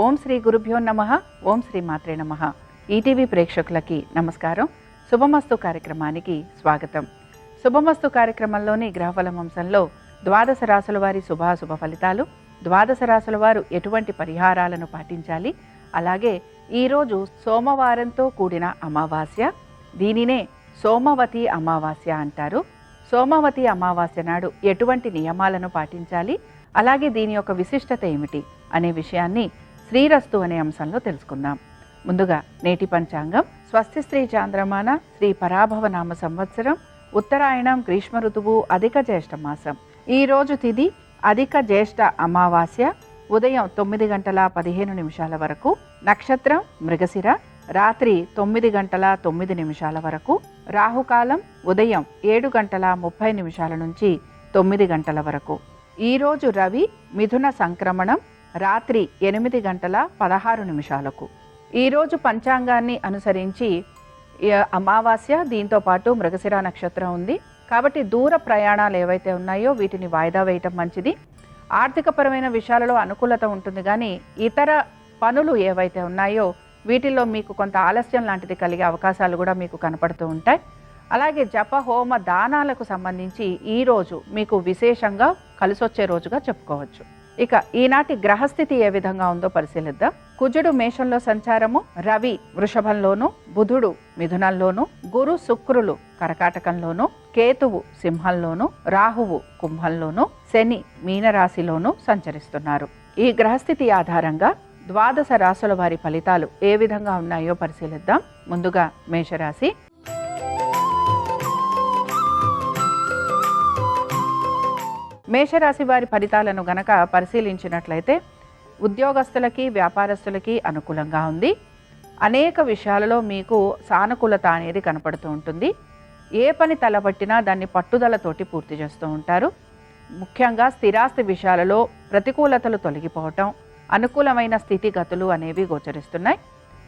ఓం శ్రీ గురుభ్యో నమః. ఓం శ్రీ మాత్రే నమః. ఈటీవీ ప్రేక్షకులకి నమస్కారం. శుభమస్తు కార్యక్రమానికి స్వాగతం. శుభమస్తు కార్యక్రమంలోని గ్రహఫలం అంశంలో ద్వాదశ రాశుల వారి శుభాశుభ ఫలితాలు, ద్వాదశ రాశుల వారు ఎటువంటి పరిహారాలను పాటించాలి, అలాగే ఈరోజు సోమవారంతో కూడిన అమావాస్య, దీనినే సోమవతి అమావాస్య అంటారు. సోమవతి అమావాస్య నాడు ఎటువంటి నియమాలను పాటించాలి, అలాగే దీని యొక్క విశిష్టత ఏమిటి అనే విషయాన్ని శ్రీరస్తు అనే అంశంలో తెలుసుకుందాం. ముందుగా నేటి పంచాంగం. స్వస్తి శ్రీ చాంద్రమాన శ్రీ పరాభవ నామ సంవత్సరం, ఉత్తరాయణం, గ్రీష్మ ఋతువు, అధిక జ్యేష్ఠ మాసం. ఈరోజు తిథి అధిక జ్యేష్ఠ అమావాస్య, ఉదయం 9:15 వరకు. నక్షత్రం మృగశిర, రాత్రి 9:09 వరకు. రాహుకాలం ఉదయం 7:30 నుంచి 9 వరకు. ఈరోజు రవి మిథున సంక్రమణం రాత్రి 8:16. ఈరోజు పంచాంగాన్ని అనుసరించి అమావాస్య, దీంతో పాటు మృగశిర నక్షత్రం ఉంది కాబట్టి దూర ప్రయాణాలు ఏవైతే ఉన్నాయో వీటిని వాయిదా వేయటం మంచిది. ఆర్థికపరమైన విషయాలలో అనుకూలత ఉంటుంది, కానీ ఇతర పనులు ఏవైతే ఉన్నాయో వీటిల్లో మీకు కొంత ఆలస్యం లాంటిది కలిగే అవకాశాలు కూడా మీకు కనపడుతూ ఉంటాయి. అలాగే జప హోమ దానాలకు సంబంధించి ఈరోజు మీకు విశేషంగా కలిసొచ్చే రోజుగా చెప్పుకోవచ్చు. ఇక ఈనాటి గ్రహస్థితి ఏ విధంగా ఉందో పరిశీలిద్దాం. కుజుడు మేషంలో సంచారము, రవి వృషభంలోను, బుధుడు మిథునంలోను, గురు శుక్రులు కర్కాటకంలోను, కేతువు సింహంలోను, రాహువు కుంభంలోను, శని మీనరాశిలోను సంచరిస్తున్నారు. ఈ గ్రహస్థితి ఆధారంగా ద్వాదశ రాశుల వారి ఫలితాలు ఏ విధంగా ఉన్నాయో పరిశీలిద్దాం. ముందుగా మేషరాశి. మేషరాశి వారి ఫలితాలను గనక పరిశీలించినట్లయితే ఉద్యోగస్తులకి, వ్యాపారస్తులకి అనుకూలంగా ఉంది. అనేక విషయాలలో మీకు సానుకూలత అనేది కనపడుతూ ఉంటుంది. ఏ పని తలబట్టినా దాన్ని పట్టుదలతోటి పూర్తి చేస్తూ ఉంటారు. ముఖ్యంగా స్థిరాస్తి విషయాలలో ప్రతికూలతలు తొలగిపోవటం, అనుకూలమైన స్థితిగతులు అనేవి గోచరిస్తున్నాయి.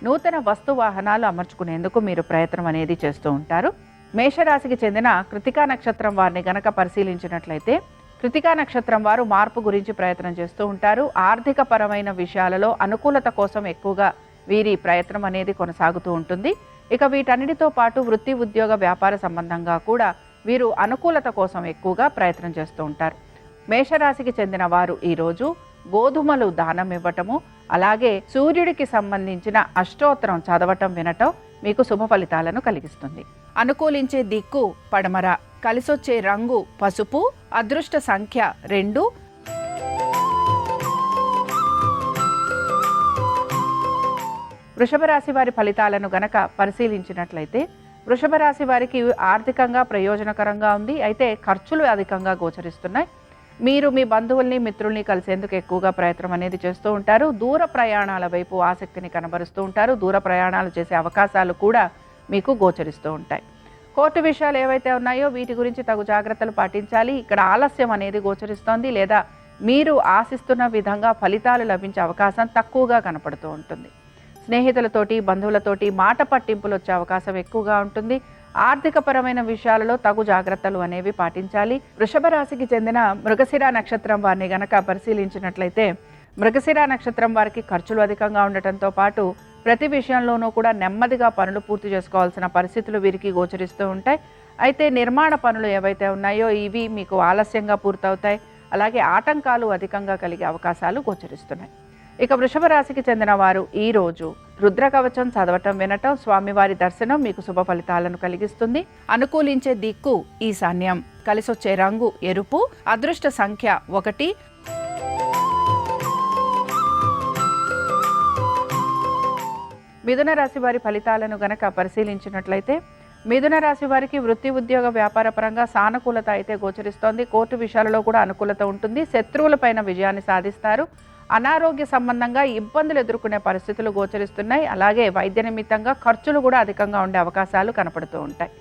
నూతన వస్తు వాహనాలు అమర్చుకునేందుకు మీరు ప్రయత్నం అనేది చేస్తూ ఉంటారు. మేషరాశికి చెందిన కృతికా నక్షత్రం వారిని గనక పరిశీలించినట్లయితే కృతికా నక్షత్రం వారు మార్పు గురించి ప్రయత్నం చేస్తూ ఉంటారు. ఆర్థిక పరమైన విషయాలలో అనుకూలత కోసం ఎక్కువగా వీరి ప్రయత్నం అనేది కొనసాగుతూ ఉంటుంది. ఇక వీటన్నిటితో పాటు వృత్తి, ఉద్యోగ, వ్యాపార సంబంధంగా కూడా వీరు అనుకూలత కోసం ఎక్కువగా ప్రయత్నం చేస్తూ ఉంటారు. మేషరాశికి చెందిన వారు ఈరోజు గోధుమలు దానం ఇవ్వటము, అలాగే సూర్యుడికి సంబంధించిన అష్టోత్తరం చదవటం, వినటం మీకు శుభ ఫలితాలను కలిగిస్తుంది. అనుకూలించే దిక్కు పడమర, కలిసొచ్చే రంగు పసుపు, అదృష్ట సంఖ్య 2. వృషభ రాశి వారి ఫలితాలను గనక పరిశీలించినట్లయితే వృషభ రాశి వారికి ఆర్థికంగా ప్రయోజనకరంగా ఉంది. అయితే ఖర్చులు అధికంగా గోచరిస్తున్నాయి. మీరు మీ బంధువుల్ని, మిత్రుల్ని కలిసేందుకు ఎక్కువగా ప్రయత్నం అనేది చేస్తూ ఉంటారు. దూర ప్రయాణాల వైపు ఆసక్తిని కనబరుస్తూ ఉంటారు. దూర ప్రయాణాలు చేసే అవకాశాలు కూడా మీకు గోచరిస్తూ ఉంటాయి. కోర్టు విషయాలు ఏవైతే ఉన్నాయో వీటి గురించి తగు జాగ్రత్తలు పాటించాలి. ఇక్కడ ఆలస్యం అనేది గోచరిస్తోంది, లేదా మీరు ఆశిస్తున్న విధంగా ఫలితాలు లభించే అవకాశం తక్కువగా కనపడుతూ ఉంటుంది. స్నేహితులతోటి, బంధువులతోటి మాట పట్టింపులు వచ్చే అవకాశం ఎక్కువగా ఉంటుంది. ఆర్థికపరమైన విషయాలలో తగు జాగ్రత్తలు అనేవి పాటించాలి. వృషభ రాశికి చెందిన మృగశిర నక్షత్రం వారిని గనక పరిశీలించినట్లయితే మృగశిర నక్షత్రం వారికి ఖర్చులు అధికంగా ఉండటంతో పాటు ప్రతి విషయంలోనూ కూడా నెమ్మదిగా పనులు పూర్తి చేసుకోవాల్సిన పరిస్థితులు వీరికి గోచరిస్తూ ఉంటాయి. అయితే నిర్మాణ పనులు ఏవైతే ఉన్నాయో ఇవి మీకు ఆలస్యంగా పూర్తవుతాయి. అలాగే ఆటంకాలు అధికంగా కలిగే అవకాశాలు గోచరిస్తున్నాయి. ఇక వృషభ రాశికి చెందిన వారు ఈరోజు రుద్ర కవచం చదవటం, వినటం, స్వామివారి దర్శనం మీకు శుభ ఫలితాలను కలిగిస్తుంది. అనుకూలించే దిక్కు ఈశాన్యం, కలిసొచ్చే రంగు ఎరుపు, అదృష్ట సంఖ్య 1. మిథున రాశి వారి ఫలితాలను గనక పరిశీలించినట్లయితే మిథున రాశి వారికి వృత్తి, ఉద్యోగ, వ్యాపార పరంగా సానుకూలత అయితే గోచరిస్తోంది. కోర్టు విషయాలలో కూడా అనుకూలత ఉంటుంది. శత్రువులపైన విజయాన్ని సాధిస్తారు. అనారోగ్య సంబంధంగా ఇబ్బందులు ఎదుర్కొనే పరిస్థితులు గోచరిస్తున్నాయి. అలాగే వైద్య నిమిత్తంగా ఖర్చులు కూడా అధికంగా ఉండే అవకాశాలు కనపడుతూ ఉంటాయి.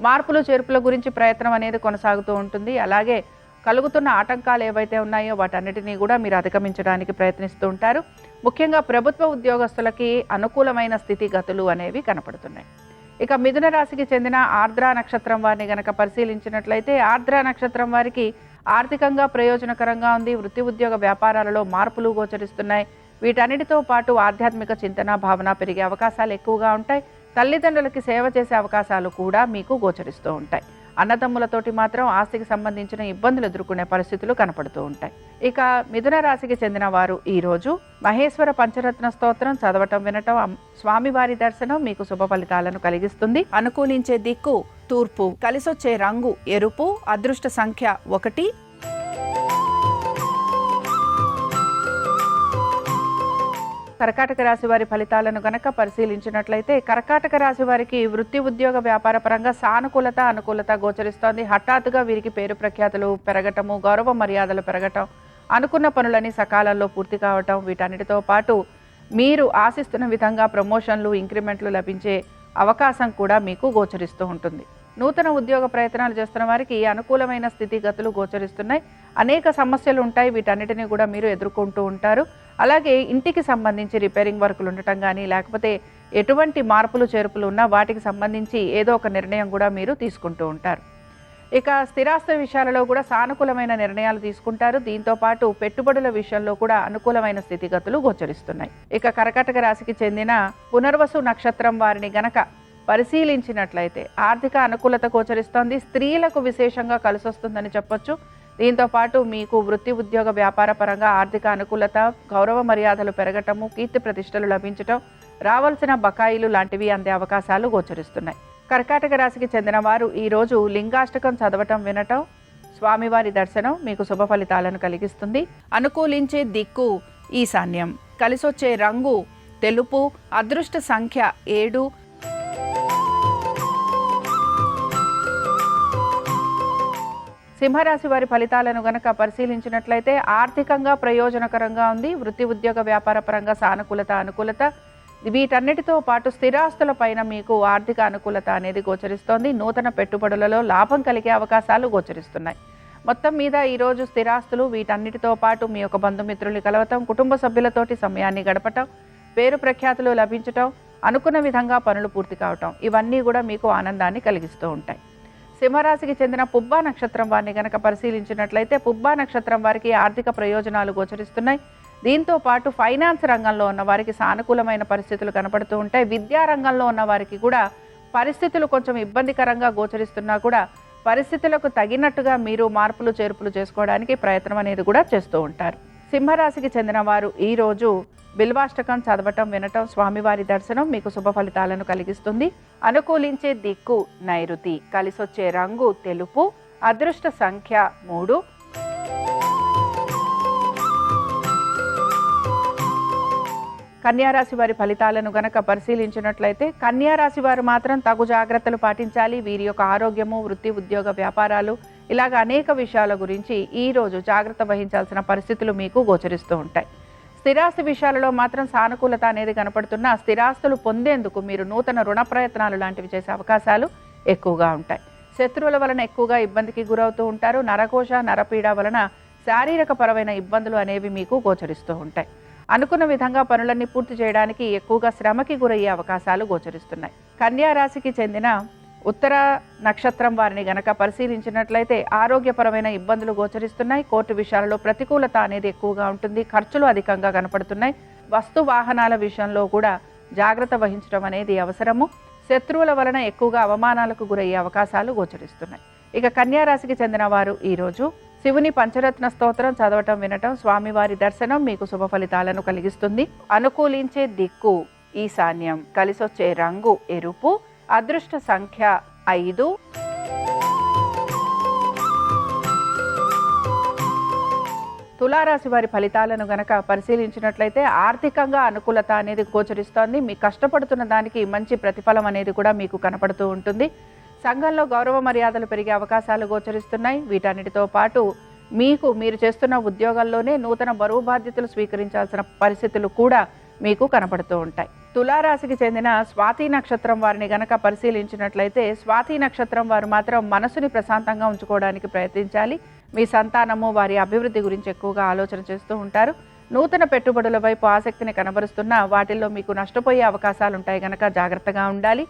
మార్పులు, చేర్పుల గురించి ప్రయత్నం అనేది కొనసాగుతూ ఉంటుంది. అలాగే కలుగుతున్న ఆటంకాలు ఏవైతే ఉన్నాయో వాటన్నిటినీ కూడా మీరు అధిగమించడానికి ప్రయత్నిస్తూ ఉంటారు. ముఖ్యంగా ప్రభుత్వ ఉద్యోగస్తులకి అనుకూలమైన స్థితిగతులు అనేవి కనపడుతున్నాయి. ఇక మిథున రాశికి చెందిన ఆర్ద్ర నక్షత్రం వారిని గనక పరిశీలించినట్లయితే ఆర్ద్ర నక్షత్రం వారికి ఆర్థికంగా ప్రయోజనకరంగా ఉంది. వృత్తి, ఉద్యోగ, వ్యాపారాలలో మార్పులు గోచరిస్తున్నాయి. వీటన్నిటితో పాటు ఆధ్యాత్మిక చింతన భావన పెరిగే అవకాశాలు ఎక్కువగా ఉంటాయి. తల్లిదండ్రులకి సేవ చేసే అవకాశాలు కూడా మీకు గోచరిస్తూ ఉంటాయి. అన్నదమ్ములతోటి మాత్రం ఆస్తికి సంబంధించిన ఇబ్బందులు ఎదుర్కొనే పరిస్థితులు కనపడుతూ ఉంటాయి. ఇక మిథున రాశికి చెందిన వారు ఈరోజు మహేశ్వర పంచరత్న స్తోత్రం చదవటం వినటం, స్వామివారి దర్శనం మీకు శుభ ఫలితాలను కలిగిస్తుంది. అనుకూలించే దిక్కు తూర్పు, కలిసొచ్చే రంగు ఎరుపు, అదృష్ట సంఖ్య 1. కర్కాటక రాశి వారి ఫలితాలను గనక పరిశీలించినట్లయితే కర్కాటక రాశి వారికి వృత్తి ఉద్యోగ వ్యాపార పరంగా సానుకూలత అనుకూలత గోచరిస్తోంది. హఠాత్తుగా వీరికి పేరు ప్రఖ్యాతులు పెరగటము, గౌరవ మర్యాదలు పెరగటం, అనుకున్న పనులని సకాలంలో పూర్తి కావటం, వీటన్నిటితో పాటు మీరు ఆశిస్తున్న విధంగా ప్రమోషన్లు, ఇంక్రిమెంట్లు లభించే అవకాశం కూడా మీకు గోచరిస్తూ ఉంటుంది. నూతన ఉద్యోగ ప్రయత్నాలు చేస్తున్న వారికి అనుకూలమైన స్థితిగతులు గోచరిస్తున్నాయి. అనేక సమస్యలు ఉంటాయి, వీటన్నిటిని కూడా మీరు ఎదుర్కొంటూ ఉంటారు. అలాగే ఇంటికి సంబంధించి రిపేరింగ్ వర్కులు ఉండటం కానీ, లేకపోతే ఎటువంటి మార్పులు చేర్పులు ఉన్నా వాటికి సంబంధించి ఏదో ఒక నిర్ణయం కూడా మీరు తీసుకుంటూ ఉంటారు. ఇక స్థిరాస్తి విషయాలలో కూడా సానుకూలమైన నిర్ణయాలు తీసుకుంటారు. దీంతో పాటు పెట్టుబడుల విషయంలో కూడా అనుకూలమైన స్థితిగతులు గోచరిస్తున్నాయి. ఇక కర్కాటక రాశికి చెందిన పునర్వసు నక్షత్రం వారిని గనక పరిశీలించినట్లయితే ఆర్థిక అనుకూలత గోచరిస్తోంది. స్త్రీలకు విశేషంగా కలిసొస్తుందని చెప్పొచ్చు. దీంతో పాటు మీకు వృత్తి ఉద్యోగ వ్యాపార పరంగా ఆర్థిక అనుకూలత, గౌరవ మర్యాదలు పెరగటము, కీర్తి ప్రతిష్టలు లభించటం, రావాల్సిన బకాయిలు లాంటివి అందే అవకాశాలు గోచరిస్తున్నాయి. కర్కాటక రాశికి చెందిన వారు ఈరోజు లింగాష్టకం చదవటం వినటం, స్వామివారి దర్శనం మీకు శుభ ఫలితాలను కలిగిస్తుంది. అనుకూలించే దిక్కు ఈశాన్యం, కలిసొచ్చే రంగు తెలుపు, అదృష్ట సంఖ్య 7. సింహరాశి వారి ఫలితాలను గనక పరిశీలించినట్లయితే ఆర్థికంగా ప్రయోజనకరంగా ఉంది. వృత్తి ఉద్యోగ వ్యాపార పరంగా సానుకూలత అనుకూలత, వీటన్నిటితో పాటు స్థిరాస్తుల పైన మీకు ఆర్థిక అనుకూలత అనేది గోచరిస్తోంది. నూతన పెట్టుబడులలో లాభం కలిగే అవకాశాలు గోచరిస్తున్నాయి. మొత్తం మీద ఈరోజు స్థిరాస్తులు, వీటన్నిటితో పాటు మీ యొక్క బంధుమిత్రుల్ని కలవటం, కుటుంబ సభ్యులతోటి సమయాన్ని గడపటం, పేరు ప్రఖ్యాతులు లభించటం, అనుకున్న విధంగా పనులు పూర్తి కావటం, ఇవన్నీ కూడా మీకు ఆనందాన్ని కలిగిస్తూ ఉంటాయి. సింహరాశికి చెందిన పుబ్బా నక్షత్రం వారిని గనక పరిశీలించినట్లయితే పుబ్బా నక్షత్రం వారికి ఆర్థిక ప్రయోజనాలు గోచరిస్తున్నాయి. దీంతో పాటు ఫైనాన్స్ రంగంలో ఉన్న వారికి సానుకూలమైన పరిస్థితులు కనపడుతూ ఉంటాయి. విద్యా రంగంలో ఉన్న వారికి కూడా పరిస్థితులు కొంచెం ఇబ్బందికరంగా గోచరిస్తున్నా కూడా పరిస్థితులకు తగినట్టుగా మీరు మార్పులు చేర్పులు చేసుకోవడానికి ప్రయత్నం అనేది కూడా చేస్తూ ఉంటారు. సింహరాశికి చెందిన వారు ఈరోజు బిల్వాష్టకం చదవటం వినటం, స్వామివారి దర్శనం మీకు శుభ ఫలితాలను కలిగిస్తుంది. అనుకూలించే దిక్కు నైరుతి, కలిసొచ్చే రంగు తెలుపు, అదృష్ట సంఖ్య 3. కన్యారాశి వారి ఫలితాలను గనక పరిశీలించినట్లయితే కన్యారాశి వారు మాత్రం తగు జాగ్రత్తలు పాటించాలి. వీరి యొక్క ఆరోగ్యము, వృత్తి ఉద్యోగ వ్యాపారాలు ఇలాగ అనేక విషయాల గురించి ఈరోజు జాగ్రత్త వహించాల్సిన పరిస్థితులు మీకు గోచరిస్తూ ఉంటాయి. స్థిరాస్తి విషయాలలో మాత్రం సానుకూలత అనేది కనపడుతున్న స్థిరాస్తులు పొందేందుకు మీరు నూతన రుణ ప్రయత్నాలు లాంటివి చేసే అవకాశాలు ఎక్కువగా ఉంటాయి. శత్రువుల వలన ఎక్కువగా ఇబ్బందికి గురవుతూ ఉంటారు. నరకోశ, నరపీడ వలన శారీరక పరమైన ఇబ్బందులు అనేవి మీకు గోచరిస్తూ ఉంటాయి. అనుకున్న విధంగా పనులన్నీ పూర్తి చేయడానికి ఎక్కువగా శ్రమకి గురయ్యే అవకాశాలు గోచరిస్తున్నాయి. కన్యా రాశికి చెందిన ఉత్తర నక్షత్రం వారిని గనక పరిశీలించినట్లయితే ఆరోగ్యపరమైన ఇబ్బందులు గోచరిస్తున్నాయి. కోర్టు విషయాలలో ప్రతికూలత అనేది ఎక్కువగా ఉంటుంది. ఖర్చులు అధికంగా కనపడుతున్నాయి. వస్తు వాహనాల విషయంలో కూడా జాగ్రత్త వహించడం అనేది అవసరము. శత్రువుల వలన ఎక్కువగా అవమానాలకు గురయ్యే అవకాశాలు గోచరిస్తున్నాయి. ఇక కన్యా రాశికి చెందిన వారు ఈరోజు శివుని పంచరత్న స్తోత్రం చదవటం వినటం, స్వామివారి దర్శనం మీకు శుభ ఫలితాలను కలిగిస్తుంది. అనుకూలించే దిక్కు ఈశాన్యం, కలిసొచ్చే రంగు ఎరుపు, అదృష్ట సంఖ్య 5. తులారాశి వారి ఫలితాలను గనక పరిశీలించినట్లయితే ఆర్థికంగా అనుకూలత అనేది గోచరిస్తోంది. మీ కష్టపడుతున్న దానికి మంచి ప్రతిఫలం అనేది కూడా మీకు కనపడుతూ ఉంటుంది. సంఘంలో గౌరవ మర్యాదలు పెరిగే అవకాశాలు గోచరిస్తున్నాయి. వీటన్నిటితో పాటు మీరు చేస్తున్న ఉద్యోగాల్లోనే నూతన బరువు బాధ్యతలు స్వీకరించాల్సిన పరిస్థితులు కూడా మీకు కనపడుతూ ఉంటాయి. తులారాశికి చెందిన స్వాతి నక్షత్రం వారిని గనక పరిశీలించినట్లయితే స్వాతి నక్షత్రం వారు మాత్రం మనసుని ప్రశాంతంగా ఉంచుకోవడానికి ప్రయత్నించాలి. మీ సంతానము వారి అభివృద్ధి గురించి ఎక్కువగా ఆలోచన చేస్తూ ఉంటారు. నూతన పెట్టుబడుల వైపు ఆసక్తిని కనబరుస్తున్న వాటిల్లో మీకు నష్టపోయే అవకాశాలు ఉంటాయి కనుక జాగ్రత్తగా ఉండాలి.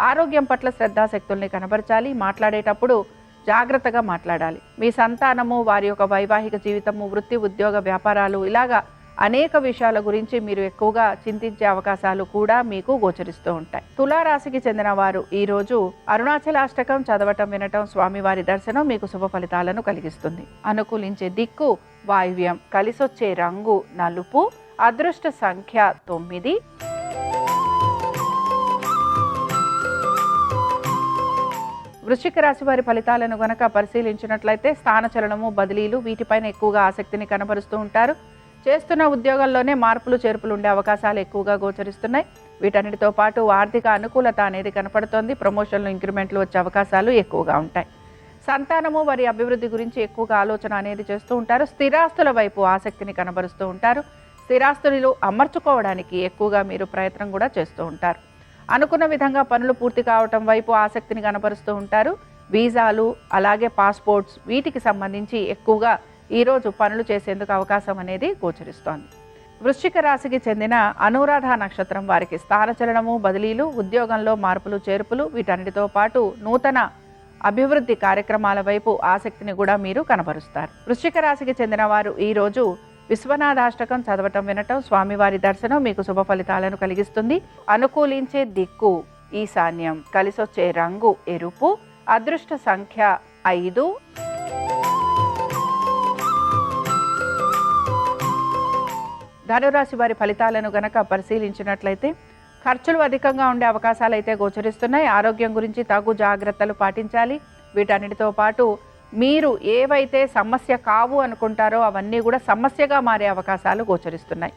ఆరోగ్యం పట్ల శ్రద్ధాశక్తుల్ని కనబరచాలి. మాట్లాడేటప్పుడు జాగ్రత్తగా మాట్లాడాలి. మీ సంతానము వారి యొక్క వైవాహిక జీవితము, వృత్తి ఉద్యోగ వ్యాపారాలు ఇలాగా అనేక విషయాల గురించి మీరు ఎక్కువగా చింతించే అవకాశాలు కూడా మీకు గోచరిస్తూ ఉంటాయి. తులారాశికి చెందిన వారు ఈరోజు అరుణాచలాష్టకం చదవటం వినటం స్వామివారి దర్శనం మీకు శుభ ఫలితాలను కలిగిస్తుంది. అనుకూలించే దిక్కు వాయువ్యం, కలిసొచ్చే రంగు నలుపు, అదృష్ట సంఖ్య 9. వృశ్చిక రాశి వారి ఫలితాలను గనక పరిశీలించినట్లయితే స్థానచలనము, బదిలీలు వీటిపైన ఎక్కువగా ఆసక్తిని కనబరుస్తూ ఉంటారు. చేస్తున్న ఉద్యోగాల్లోనే మార్పులు చేర్పులు ఉండే అవకాశాలు ఎక్కువగా గోచరిస్తున్నాయి. వీటన్నిటితో పాటు ఆర్థిక అనుకూలత అనేది కనపడుతోంది. ప్రమోషన్లు, ఇంక్రిమెంట్లు వచ్చే అవకాశాలు ఎక్కువగా ఉంటాయి. సంతానము వారి అభివృద్ధి గురించి ఎక్కువగా ఆలోచన అనేది చేస్తూ ఉంటారు. స్థిరాస్తుల వైపు ఆసక్తిని కనబరుస్తూ ఉంటారు. స్థిరాస్తులు అమర్చుకోవడానికి ఎక్కువగా మీరు ప్రయత్నం కూడా చేస్తూ ఉంటారు. అనుకున్న విధంగా పనులు పూర్తి కావటం వైపు ఆసక్తిని కనబరుస్తూ ఉంటారు. వీసాలు అలాగే పాస్పోర్ట్స్ వీటికి సంబంధించి ఎక్కువగా ఈరోజు పనులు చేసేందుకు అవకాశం అనేది గోచరిస్తోంది. వృశ్చిక రాశికి చెందిన అనురాధ నక్షత్రం వారికి స్థానచలనము, బదిలీలు, ఉద్యోగంలో మార్పులు చేర్పులు వీటన్నిటితో పాటు నూతన అభివృద్ధి కార్యక్రమాల వైపు ఆసక్తిని కూడా మీరు కనబరుస్తారు. వృశ్చిక రాశికి చెందిన వారు ఈరోజు విశ్వనాథాష్టకం చదవటం వినటం స్వామివారి దర్శనం మీకు శుభ ఫలితాలను కలిగిస్తుంది. అనుకూలించే దిక్కు ఈశాన్యం, కలిసొచ్చే రంగు ఎరుపు, అదృష్ట సంఖ్య 5. ధనురాశి వారి ఫలితాలను గనక పరిశీలించినట్లయితే ఖర్చులు అధికంగా ఉండే అవకాశాలు అయితే గోచరిస్తున్నాయి. ఆరోగ్యం గురించి తగు జాగ్రత్తలు పాటించాలి. వీటన్నిటితో పాటు మీరు ఏవైతే సమస్య కావు అనుకుంటారో అవన్నీ కూడా సమస్యగా మారే అవకాశాలు గోచరిస్తున్నాయి.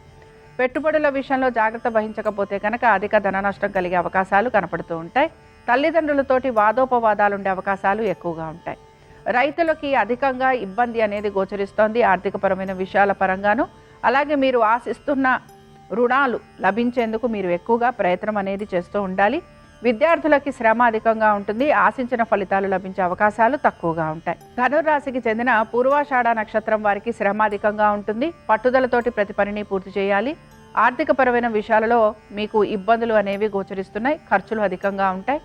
పెట్టుబడుల విషయంలో జాగ్రత్త వహించకపోతే కనుక అధిక ధన నష్టం కలిగే అవకాశాలు కనపడుతూ ఉంటాయి. తల్లిదండ్రులతోటి వాదోపవాదాలు ఉండే అవకాశాలు ఎక్కువగా ఉంటాయి. రైతులకి అధికంగా ఇబ్బంది అనేది గోచరిస్తోంది ఆర్థికపరమైన విషయాల పరంగాను. అలాగే మీరు ఆశిస్తున్న రుణాలు లభించేందుకు మీరు ఎక్కువగా ప్రయత్నం అనేది చేస్తూ ఉండాలి. విద్యార్థులకి శ్రమ అధికంగా ఉంటుంది. ఆశించిన ఫలితాలు లభించే అవకాశాలు తక్కువగా ఉంటాయి. ధనుర్రాశికి చెందిన పూర్వాషాఢ నక్షత్రం వారికి శ్రమ అధికంగా ఉంటుంది. పట్టుదలతోటి ప్రతి పనిని పూర్తి చేయాలి. ఆర్థికపరమైన విషయాలలో మీకు ఇబ్బందులు అనేవి గోచరిస్తున్నాయి. ఖర్చులు అధికంగా ఉంటాయి.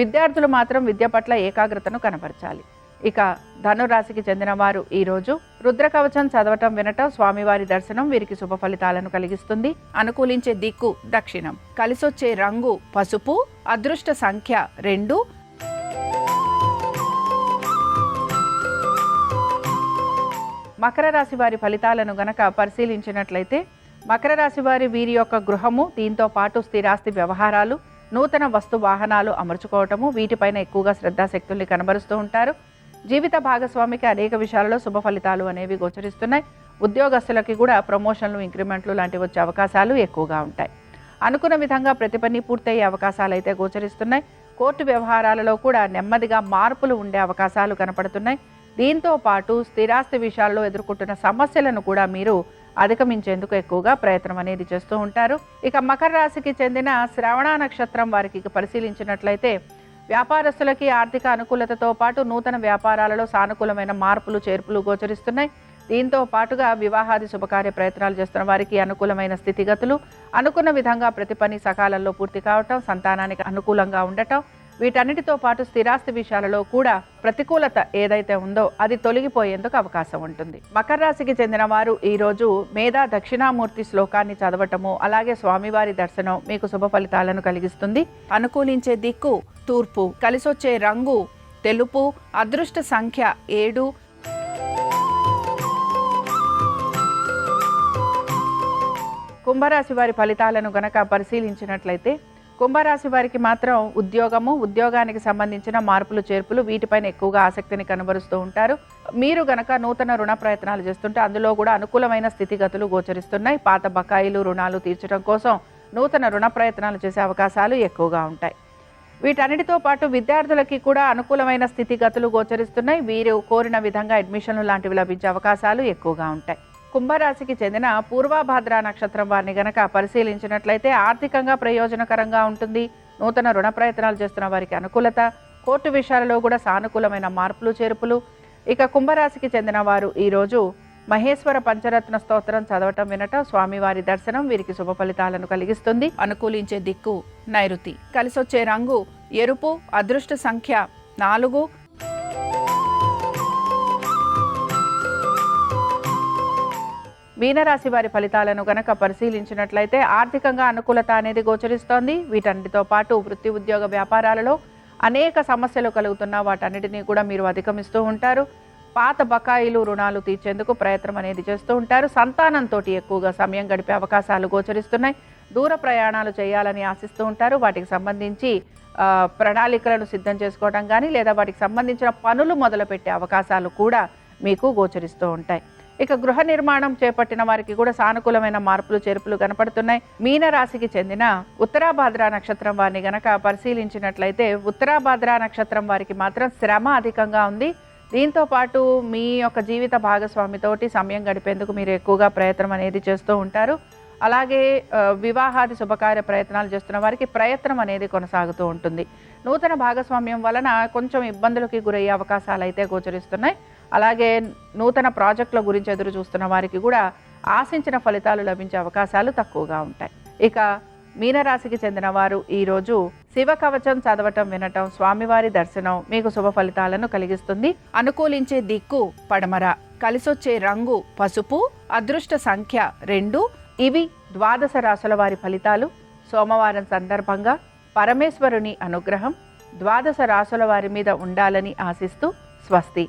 విద్యార్థులు మాత్రం విద్య పట్ల ఏకాగ్రతను కనబరచాలి. ఇక ధనురాశికి చెందిన వారు ఈరోజు రుద్రకవచం చదవటం వినటం స్వామివారి దర్శనం వీరికి శుభ ఫలితాలను కలిగిస్తుంది. అనుకూలించే దిక్కు దక్షిణం, కలిసొచ్చే రంగు పసుపు, అదృష్ట సంఖ్య 2. మకర రాశి వారి ఫలితాలను గనక పరిశీలించినట్లయితే మకర రాశి వారి వీరి యొక్క గృహము, దీంతో పాటు స్థిరాస్తి వ్యవహారాలు, నూతన వస్తు వాహనాలు అమర్చుకోవటము వీటిపైన ఎక్కువగా శ్రద్ధాశక్తుల్ని కనబరుస్తూ ఉంటారు. జీవిత భాగస్వామికి అనేక విషయాలలో శుభ ఫలితాలు అనేవి గోచరిస్తున్నాయి. ఉద్యోగస్తులకి కూడా ప్రమోషన్లు, ఇంక్రిమెంట్లు లాంటివి వచ్చే అవకాశాలు ఎక్కువగా ఉంటాయి. అనుకున్న విధంగా ప్రతి పని పూర్తయ్యే అవకాశాలు అయితే గోచరిస్తున్నాయి. కోర్టు వ్యవహారాలలో కూడా నెమ్మదిగా మార్పులు ఉండే అవకాశాలు కనపడుతున్నాయి. దీంతో పాటు స్థిరాస్తి విషయాల్లో ఎదుర్కొంటున్న సమస్యలను కూడా మీరు అధిగమించేందుకు ఎక్కువగా ప్రయత్నం అనేది చేస్తూ ఉంటారు. ఇక మకర రాశికి చెందిన శ్రవణ నక్షత్రం వారికి పరిశీలించినట్లయితే వ్యాపారస్తులకి ఆర్థిక అనుకూలతతో పాటు నూతన వ్యాపారాలలో సానుకూలమైన మార్పులు చేర్పులు గోచరిస్తున్నాయి. దీంతో పాటుగా వివాహాది శుభకార్య ప్రయత్నాలు చేస్తున్న వారికి అనుకూలమైన స్థితిగతులు, అనుకున్న విధంగా ప్రతి పని సకాలంలో పూర్తి కావటం, సంతానానికి అనుకూలంగా ఉండటం వీటన్నిటితో పాటు స్థిరాస్తి విషయాలలో కూడా ప్రతికూలత ఏదైతే ఉందో అది తొలగిపోయేందుకు అవకాశం ఉంటుంది. మకర రాశికి చెందిన వారు ఈరోజు మేధా దక్షిణామూర్తి శ్లోకాన్ని చదవటము అలాగే స్వామివారి దర్శనం మీకు శుభ ఫలితాలను కలిగిస్తుంది. అనుకూలించే దిక్కు తూర్పు, కలిసొచ్చే రంగు తెలుపు, అదృష్ట సంఖ్య 7. కుంభరాశి వారి ఫలితాలను గనక పరిశీలించినట్లయితే కుంభరాశి వారికి మాత్రం ఉద్యోగానికి సంబంధించిన మార్పులు చేర్పులు వీటిపైన ఎక్కువగా ఆసక్తిని కనబరుస్తూ ఉంటారు. మీరు గనక నూతన రుణ ప్రయత్నాలు చేస్తుంటే అందులో కూడా అనుకూలమైన స్థితిగతులు గోచరిస్తున్నాయి. పాత బకాయిలు రుణాలు తీర్చడం కోసం నూతన రుణ ప్రయత్నాలు చేసే అవకాశాలు ఎక్కువగా ఉంటాయి. వీటన్నిటితో పాటు విద్యార్థులకి కూడా అనుకూలమైన స్థితిగతులు గోచరిస్తున్నాయి. వీరు కోరిన విధంగా అడ్మిషన్లు లాంటివి లభించే అవకాశాలు ఎక్కువగా ఉంటాయి. కుంభరాశికి చెందిన పూర్వభాద్ర నక్షత్రం వారిని గనక పరిశీలించినట్లయితే ఆర్థికంగా ప్రయోజనకరంగా ఉంటుంది. నూతన రుణ ప్రయత్నాలు చేస్తున్న వారికి అనుకూలత, కోర్టు విషయాలలో కూడా సానుకూలమైన మార్పులు చేర్పులు. ఇక కుంభరాశికి చెందిన వారు ఈరోజు మహేశ్వర పంచరత్న స్తోత్రం చదవటం వినటం స్వామివారి దర్శనం వీరికి శుభ ఫలితాలను కలిగిస్తుంది. అనుకూలించే దిక్కు నైరుతి, కలిసొచ్చే రంగు ఎరుపు, అదృష్ట సంఖ్య 4. మీనరాశి వారి ఫలితాలను గనక పరిశీలించినట్లయితే ఆర్థికంగా అనుకూలత అనేది గోచరిస్తోంది. వీటన్నిటితో పాటు వృత్తి ఉద్యోగ వ్యాపారాలలో అనేక సమస్యలు కలుగుతున్నా వాటన్నిటినీ కూడా మీరు అధిగమిస్తూ ఉంటారు. పాత బకాయిలు రుణాలు తీర్చేందుకు ప్రయత్నం అనేది చేస్తూ ఉంటారు. సంతానంతో ఎక్కువగా సమయం గడిపే అవకాశాలు గోచరిస్తున్నాయి. దూర ప్రయాణాలు చేయాలని ఆశిస్తూ ఉంటారు. వాటికి సంబంధించి ప్రణాళికలను సిద్ధం చేసుకోవడం కానీ లేదా వాటికి సంబంధించిన పనులు మొదలుపెట్టే అవకాశాలు కూడా మీకు గోచరిస్తూ ఉంటాయి. ఇక గృహ నిర్మాణం చేపట్టిన వారికి కూడా సానుకూలమైన మార్పులు చేర్పులు కనపడుతున్నాయి. మీనరాశికి చెందిన ఉత్తరాభాద్ర నక్షత్రం వారిని గనక పరిశీలించినట్లయితే ఉత్తరాభాద్ర నక్షత్రం వారికి మాత్రం శ్రమ అధికంగా ఉంది. దీంతో పాటు మీ యొక్క జీవిత భాగస్వామితోటి సమయం గడిపేందుకు మీరు ఎక్కువగా ప్రయత్నం అనేది చేస్తూ ఉంటారు. అలాగే వివాహాది శుభకార్య ప్రయత్నాలు చేస్తున్న వారికి ప్రయత్నం అనేది కొనసాగుతూ ఉంటుంది. నూతన భాగస్వామ్యం వలన కొంచెం ఇబ్బందులకి గురయ్యే అవకాశాలు అయితే గోచరిస్తున్నాయి. అలాగే నూతన ప్రాజెక్టుల గురించి ఎదురు చూస్తున్న వారికి కూడా ఆశించిన ఫలితాలు లభించే అవకాశాలు తక్కువగా ఉంటాయి. ఇక మీనరాశికి చెందిన వారు ఈరోజు శివ కవచం చదవటం వినటం స్వామివారి దర్శనం మీకు శుభ ఫలితాలను కలిగిస్తుంది. అనుకూలించే దిక్కు పడమర, కలిసొచ్చే రంగు పసుపు, అదృష్ట సంఖ్య 2. ఇవి ద్వాదశ రాశుల వారి ఫలితాలు. సోమవారం సందర్భంగా పరమేశ్వరుని అనుగ్రహం ద్వాదశ రాశుల వారి మీద ఉండాలని ఆశిస్తూ స్వస్తి.